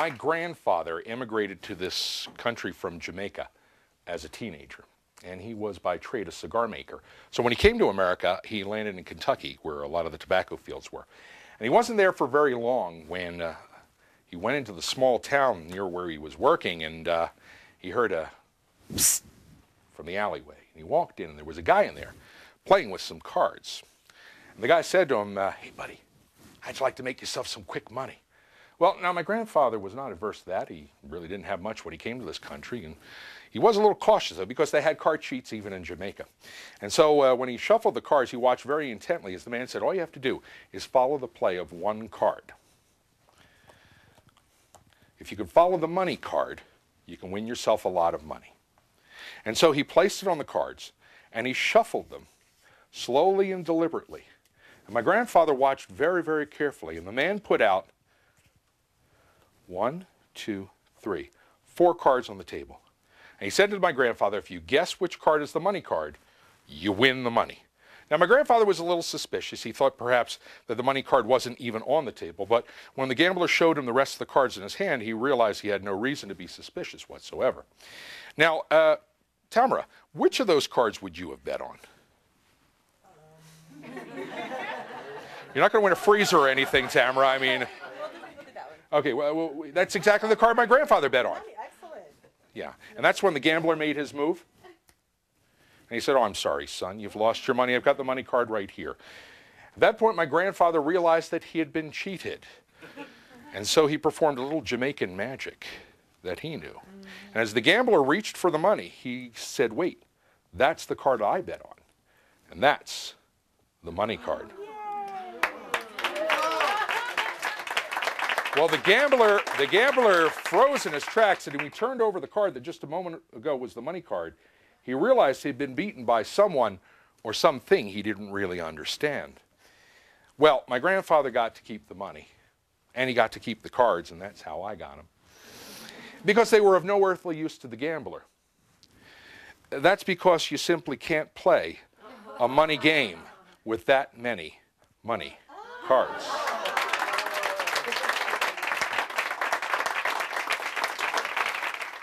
my grandfather immigrated to this country from Jamaica as a teenager, and he was by trade a cigar maker. So when he came to America, he landed in Kentucky, where a lot of the tobacco fields were. And he wasn't there for very long when he went into the small town near where he was working, and he heard a psst from the alleyway. And he walked in, and there was a guy in there playing with some cards. And the guy said to him, "Hey, buddy, how'd you like to make yourself some quick money?" Well, now my grandfather was not averse to that. He really didn't have much when he came to this country, and he was a little cautious, though, because they had card cheats even in Jamaica. And so when he shuffled the cards, he watched very intently as the man said, all you have to do is follow the play of one card. If you can follow the money card, you can win yourself a lot of money. And so he placed it on the cards, and he shuffled them slowly and deliberately. And my grandfather watched very, very carefully, and the man put out 1, 2, 3, 4 cards on the table. And he said to my grandfather, if you guess which card is the money card, you win the money. Now, my grandfather was a little suspicious. He thought perhaps that the money card wasn't even on the table. But when the gambler showed him the rest of the cards in his hand, he realized he had no reason to be suspicious whatsoever. Now, Tamara, which of those cards would you have bet on? You're not going to win a freezer or anything, Tamara. I mean... Okay, well, that's exactly the card my grandfather bet on. Excellent. Yeah, and that's when the gambler made his move. And he said, oh, I'm sorry, son, you've lost your money. I've got the money card right here. At that point, my grandfather realized that he had been cheated. And so he performed a little Jamaican magic that he knew. And as the gambler reached for the money, he said, wait, that's the card I bet on. And that's the money card. Well, the gambler froze in his tracks, and when he turned over the card that just a moment ago was the money card, he realized he'd been beaten by someone or something he didn't really understand. Well, my grandfather got to keep the money, and he got to keep the cards, and that's how I got them. Because they were of no earthly use to the gambler. That's because you simply can't play a money game with that many money cards.